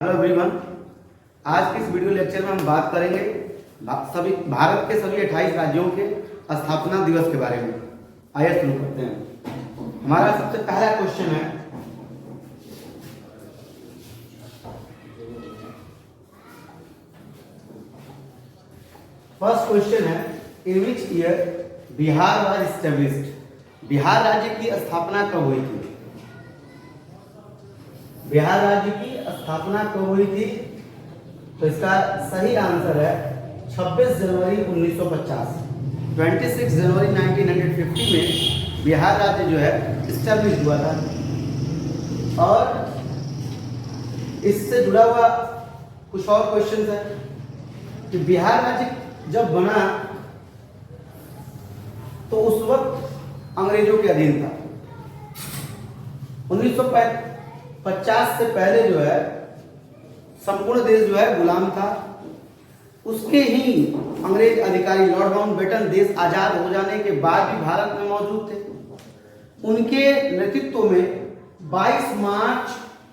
Hello everyone, आज के इस वीडियो लेक्चर में हम बात करेंगे भारत के सभी 28 राज्यों के स्थापना दिवस के बारे में। आइए शुरू करते हैं। हमारा सबसे पहला क्वेश्चन है, फर्स्ट क्वेश्चन है, in which year Bihar was established. Bihar राज्य की स्थापना कब हुई थी? बिहार राज्य की स्थापना कब हुई थी? तो इसका सही आंसर है 26 जनवरी 1950। 26 जनवरी 1950 में बिहार राज्य जो है एस्टैब्लिश हुआ था। और इससे जुड़ा हुआ कुछ और क्वेश्चन है कि बिहार राज्य जब बना तो उस वक्त अंग्रेजों के अधीन था। 1950 से पहले जो है संपूर्ण देश जो है गुलाम था। उसके ही अंग्रेज अधिकारी लॉर्ड माउंटबेटन देश आजाद हो जाने के बाद भी भारत में मौजूद थे। उनके नेतृत्व में 22 मार्च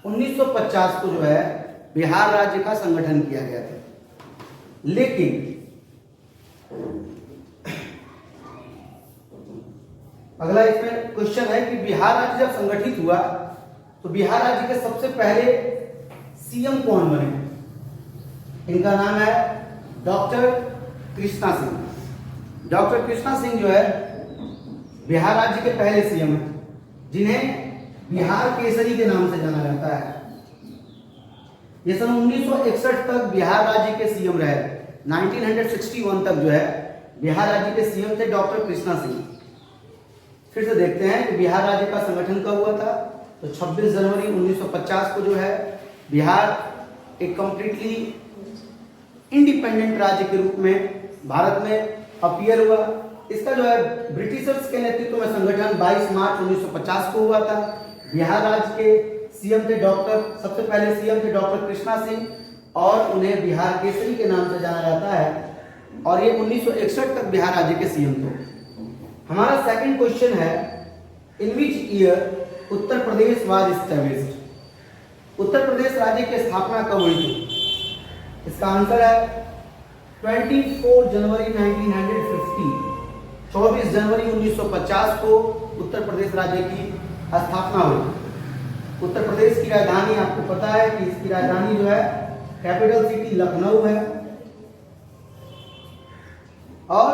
1950 को जो है बिहार राज्य का संगठन किया गया था। लेकिन अगला इसमें क्वेश्चन है कि बिहार राज्य जब संगठित हुआ तो बिहार राज्य के सबसे पहले सीएम कौन बने? इनका नाम है डॉक्टर कृष्णा सिंह। डॉक्टर कृष्णा सिंह जो है बिहार राज्य के पहले सीएम हैं, जिन्हें बिहार केसरी के नाम से जाना जाता है। ये सन 1961 तक बिहार राज्य के सीएम रहे। 1961 तक जो है बिहार राज्य के सीएम थे डॉक्टर कृष्णा सिंह। फिर से देखते हैं कि बिहार राज्य का संगठन कब हुआ था। तो 26 जनवरी 1950 को जो है बिहार एक कंप्लीटली इंडिपेंडेंट राज्य के रूप में भारत में अपीयर हुआ। इसका जो है ब्रिटिशर्स के नेतृत्व में संगठन 22 मार्च 1950 को हुआ था। बिहार राज्य के सीएम थे सबसे पहले सीएम थे डॉक्टर कृष्णा सिंह, और उन्हें बिहार केसरी के नाम से जाना जाता है। और ये 1961 तक बिहार राज्य के सीएम थे। हमारा सेकंड क्वेश्चन है, in which year Uttar Pradesh was established. Uttar Pradesh राज्य की स्थापना कब हुई थी? इसका आंसर है 24 जनवरी 1950। 24 जनवरी 1950 को उत्तर प्रदेश राज्य की स्थापना हुई। उत्तर प्रदेश की राजधानी आपको पता है कि इसकी राजधानी जो है कैपिटल सिटी लखनऊ है। और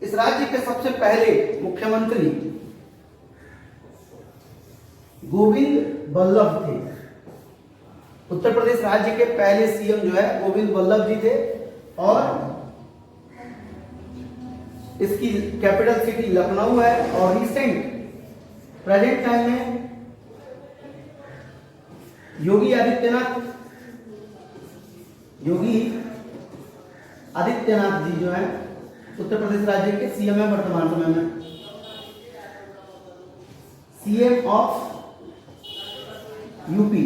इस राज्य के सबसे पहले मुख्यमंत्री गोविंद बल्लभ थे। उत्तर प्रदेश राज्य के पहले सीएम जो है गोविंद बल्लभ जी थे। और इसकी कैपिटल सिटी लखनऊ है। और प्रेजेंट टाइम में योगी आदित्यनाथ जी जो है उत्तर प्रदेश राज्य के सीएम है वर्तमान समय में। CM of UP.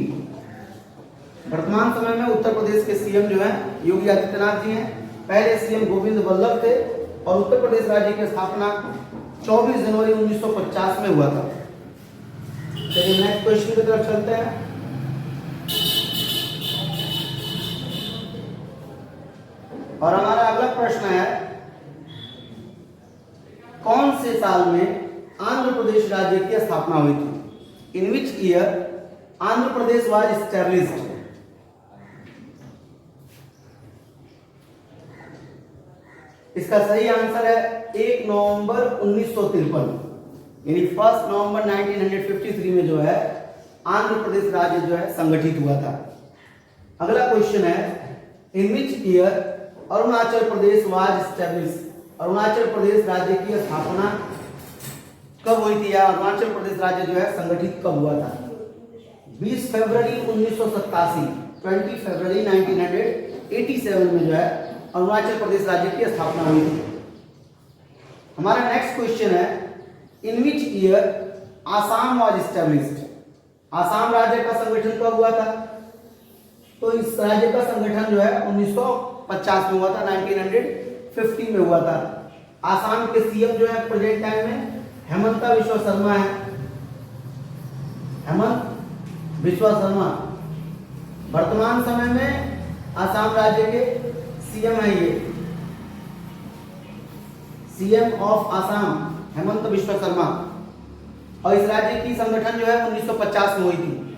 वर्तमान समय में उत्तर प्रदेश के सीएम जो है योगी आदित्यनाथ जी हैं। पहले सीएम गोविंद बल्लभ थे। और उत्तर प्रदेश राज्य की स्थापना 24 जनवरी 1950 में हुआ था। चलिए नेक्स्ट क्वेश्चन की तरफ चलते हैं। और हमारा अगला प्रश्न है, कौन से साल में आंध्र प्रदेश राज्य की स्थापना हुई थी? In which year Andhra Pradesh was established. इसका सही आंसर है 1 नवंबर 1953, यानी 1 नवंबर 1953 में जो है आंध्र प्रदेश राज्य जो है संगठित हुआ था। अगला क्वेश्चन है, in which year Arunachal Pradesh was established. Arunachal Pradesh राज्य की स्थापना कब हुई थी या अरुणाचल प्रदेश राज्य जो है संगठित कब हुआ था? 20 फरवरी 1987। 20 फरवरी 1987 में जो है अरुणाचल प्रदेश राज्य की स्थापना हुई थी। हमारा नेक्स्ट क्वेश्चन है, in which year Assam was established. Assam राज्य का संगठन कब हुआ था? तो इस राज्य का संगठन जो है 1950 में हुआ था। 1950 में हुआ था। आसाम के सीएम जो है प्रेजेंट टाइम में हेमंता विश्व शर्मा है। हेमंत विश्व शर्मा वर्तमान समय में आसाम राज्य के सीएम है ये, सीएम ऑफ आसाम हेमंत बिश्व शर्मा। और इस राज्य की संगठन जो है 1950 में हुई थी।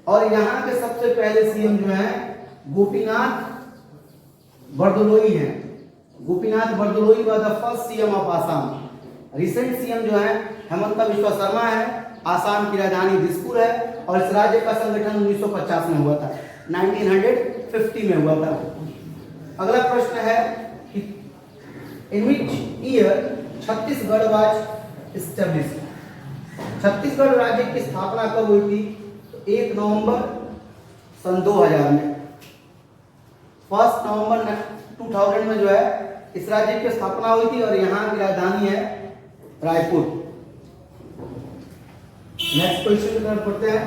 और यहाँ के सबसे पहले सीएम जो है गोपीनाथ बरदोलोई हैं। Gopinath Bordoloi was the first CM of Assam. Recent CM जो है हेमंत बिश्व शर्मा है। आसाम की राजधानी दिसपुर है और इस राज्य का संगठन 1950 में हुआ था, 1950 में हुआ था। अगला प्रश्न है कि in which year Chhattisgarh was established. Chhattisgarh राज्य की स्थापना कब हुई थी? तो 1 नवंबर सन 2000 में। 1 नवंबर 2000 में जो है इस राज्य की स्थापना हुई थी और यहाँ की राजधानी है रायपुर। नेक्स्ट क्वेश्चन की तरफ बढ़ते हैं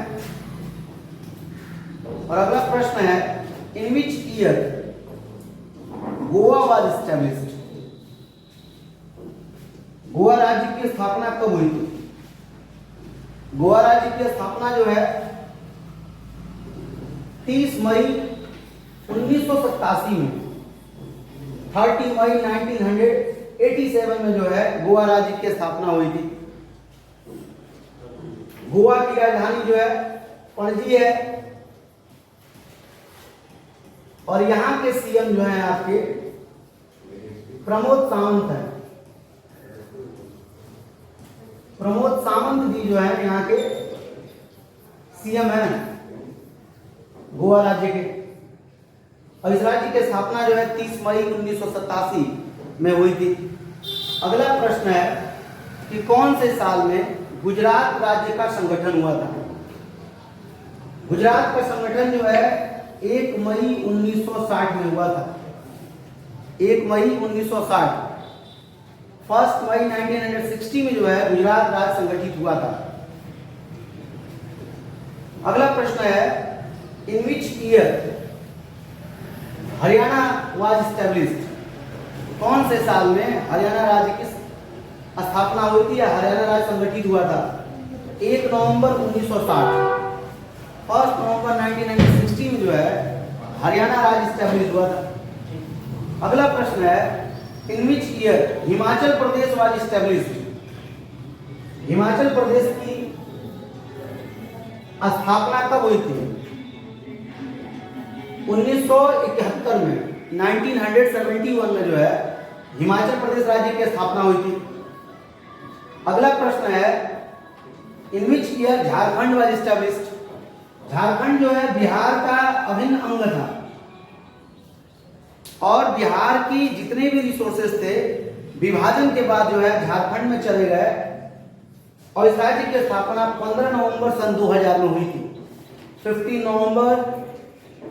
और अगला प्रश्न है in which year Goa was established. Goa राज्य की स्थापना कब हुई थी? गोवा राज्य की स्थापना जो है 30 मई 1987 में, 30 मई 1987 में जो है गोवा राज्य की स्थापना हुई थी। गोवा की राजधानी जो है पणजी है और यहाँ के सीएम जो है आपके प्रमोद सावंत है। प्रमोद सावंत जी जो है यहाँ के सीएम हैं गोवा राज्य के। और इस राज्य की स्थापना जो है 30 मई 1987 में हुई थी। अगला प्रश्न है कि कौन से साल में गुजरात राज्य का संगठन हुआ था? गुजरात का संगठन जो है 1 मई 1960 में हुआ था। 1 मई 1960। 1 मई 1960 में जो है गुजरात राज्य संगठित हुआ था। अगला प्रश्न है in which year Haryana was established. कौन से साल में हरियाणा राज्य की स्थापना हुई थी या हरियाणा राज्य संगठित हुआ था? 1 नवंबर 1960। 1 नवंबर 1960 में जो है हरियाणा राज्य एस्टैब्लिश हुआ था। अगला प्रश्न है in which year Himachal Pradesh was established. Himachal Pradesh की स्थापना कब हुई थी? 1971 में, 1971 में जो है हिमाचल प्रदेश राज्य की स्थापना हुई थी। अगला प्रश्न है in which year Jharkhand was established. Jharkhand जो है बिहार का अभिन्न अंग था और बिहार की जितने भी रिसोर्सेज थे विभाजन के बाद जो है झारखंड में चले गए और इस राज्य की स्थापना 15 नवंबर सन 2000 में हुई थी। 15 नवंबर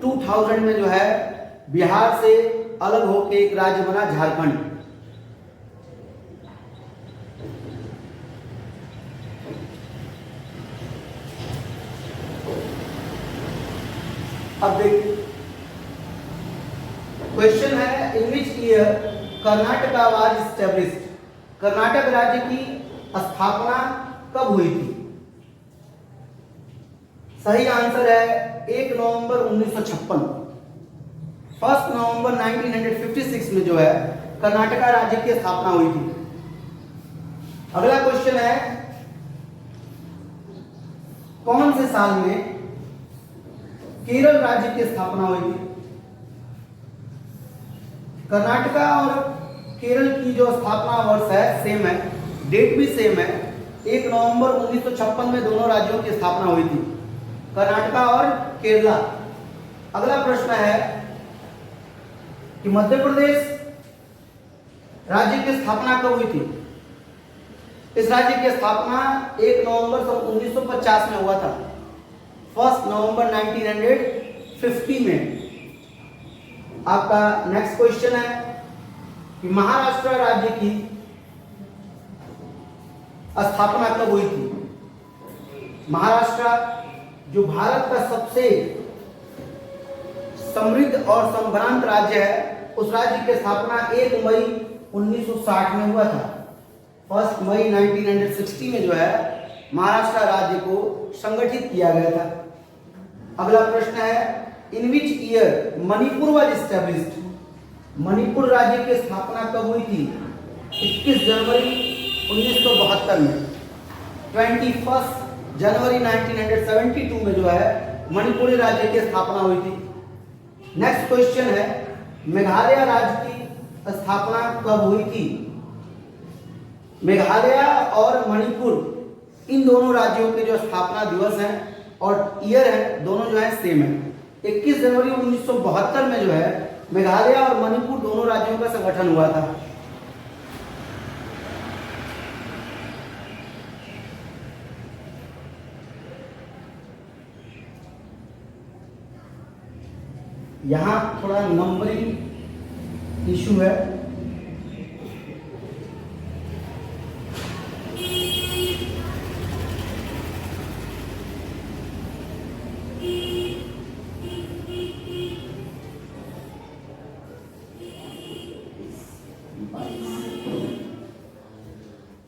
2000 में जो है बिहार से अलग होकर एक राज्य बना झारखंड। अब देखिए क्वेश्चन है in which year Karnataka was established. Karnataka राज्य की स्थापना कब हुई थी? सही आंसर है 1 नवंबर 1956। 1 नवंबर 1956 में जो है कर्नाटक राज्य की स्थापना हुई थी। अगला क्वेश्चन है कौन से साल में केरल राज्य की स्थापना हुई थी? कर्नाटका और केरल की जो स्थापना वर्ष है सेम है, डेट भी सेम है। 1 नवंबर 1956 में दोनों राज्यों की स्थापना हुई थी, कर्नाटका और केरला। अगला प्रश्न है कि मध्य प्रदेश राज्य की स्थापना कब हुई थी? इस राज्य की स्थापना 1 नवंबर 1950 में हुआ था। 1 नवंबर 1950 में। आपका नेक्स्ट क्वेश्चन है कि महाराष्ट्र राज्य की स्थापना कब हुई थी? महाराष्ट्र जो भारत का सबसे समृद्ध और संभ्रांत राज्य है, उस राज्य की स्थापना 1 मई 1960 में हुआ था। 1 मई 1960 में जो है महाराष्ट्र राज्य को संगठित किया गया था। अगला प्रश्न है, in which year Manipur was established? Manipur राज्य की स्थापना कब हुई थी? 21 जनवरी 1972 में। 21 जनवरी 1972 में जो है मणिपुरी राज्य की स्थापना हुई थी। नेक्स्ट क्वेश्चन है, मेघालय राज्य की स्थापना कब हुई थी? मेघालय और मणिपुर इन दोनों राज्यों के जो स्थापना दिवस है और ईयर है दोनों जो है सेम है। 21 जनवरी 1972 में जो है मेघालय और मणिपुर दोनों राज्यों का संगठन हुआ था। यहां थोड़ा नंबरिंग इशू है।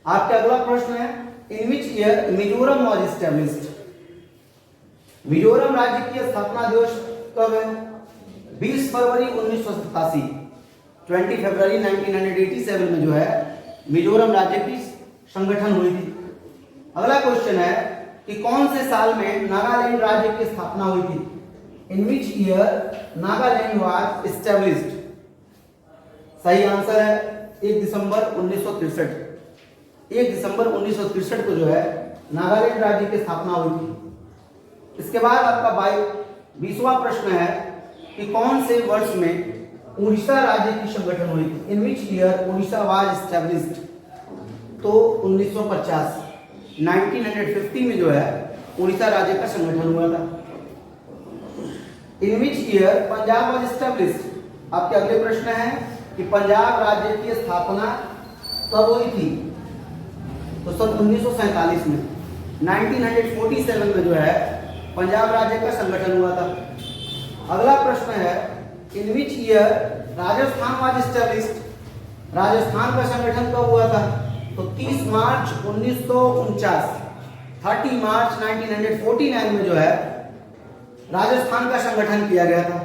आपका अगला प्रश्न है, in which year Mizoram was established? Mizoram राज्य की स्थापना दिवस कब है? 20 फरवरी 1987। 20 फरवरी 1987 में जो है मिजोरम राज्य की संगठन हुई थी। अगला क्वेश्चन है कि कौन से साल में नागालैंड राज्य की स्थापना हुई थी? In which year Nagaland was established? सही आंसर है 1 दिसंबर 1963। 1 दिसंबर 1963 को जो है नागालैंड राज्य की स्थापना हुई थी। इसके बाद आपका 20वां प्रश्न है कि कौन से वर्ष में उड़ीसा राज्य की संगठन हुई थी? In which year Orissa was established? तो 1950 1950 में जो है उड़ीसा राज्य का संगठन हुआ था। In which year Punjab was established? आपके अगले प्रश्न है कि पंजाब राज्य की स्थापना कब हुई थी? तो सन 1947 में। 1947 में जो है पंजाब राज्य का संगठन हुआ था। अगला प्रश्न है, in which year Rajasthan was established? Rajasthan का संगठन कब हुआ था? तो 30 मार्च 1949। 30 मार्च 1949 में जो है राजस्थान का संगठन किया गया था।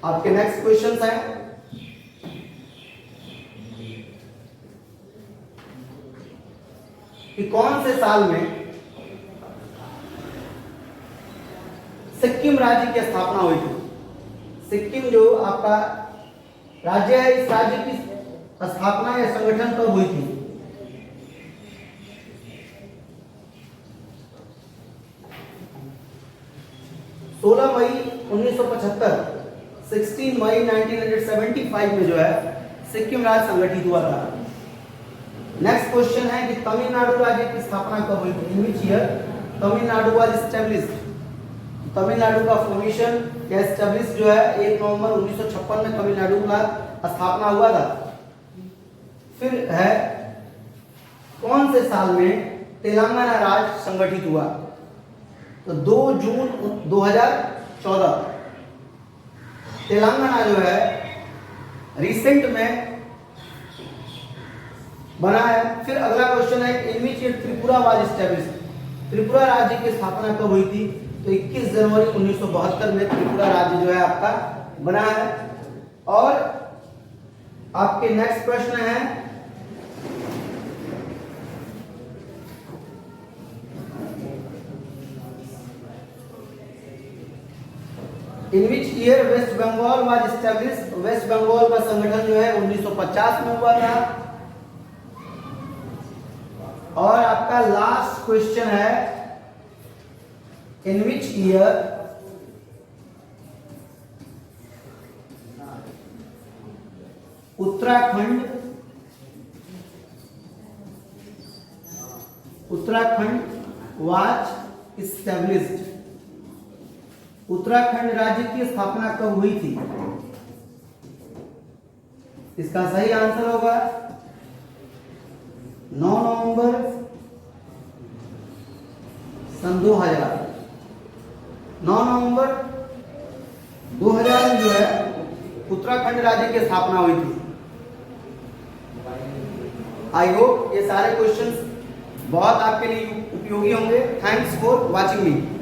आपके नेक्स्ट क्वेश्चंस हैं, कि कौन से साल में सिक्किम राज्य की स्थापना हुई थी? सिक्किम जो आपका राज्य है, इस राज्य की स्थापना या संगठन कब हुई थी? मई 1975। 16 मई 1975 में जो है सिक्किम राज्य संगठित हुआ था। नेक्स्ट क्वेश्चन है कि तमिलनाडु राज्य की स्थापना कब हुई थी? In which year Tamil Nadu was established? Tamil Nadu का फॉर्मेशन या एस्टैब्लिश जो है 1 नवंबर 1956 में तमिलनाडु का स्थापना हुआ था। फिर है कौन से साल में तेलंगाना राज्य संगठित हुआ? तो 2 जून 2014। तेलंगाना जो है रिसेंट में बना है। फिर अगला क्वेश्चन है, in which year Tripura was established? Tripura राज्य की स्थापना कब हुई थी? तो 21 जनवरी 1972 में त्रिपुरा राज्य जो है आपका बना है। और आपके नेक्स्ट प्रश्न है, in which year West Bengal was established? West Bengal का संगठन जो है 1950 में हुआ था। और आपका लास्ट क्वेश्चन है, in which year Uttarakhand was established? Uttarakhand राज्य की स्थापना कब हुई थी? इसका सही आंसर होगा 9 नवंबर सन 2000। 9 नवंबर 2000 में जो है उत्तराखंड राज्य की स्थापना हुई थी। आई होप ये सारे क्वेश्चंस बहुत आपके लिए उपयोगी होंगे। Thanks for watching me.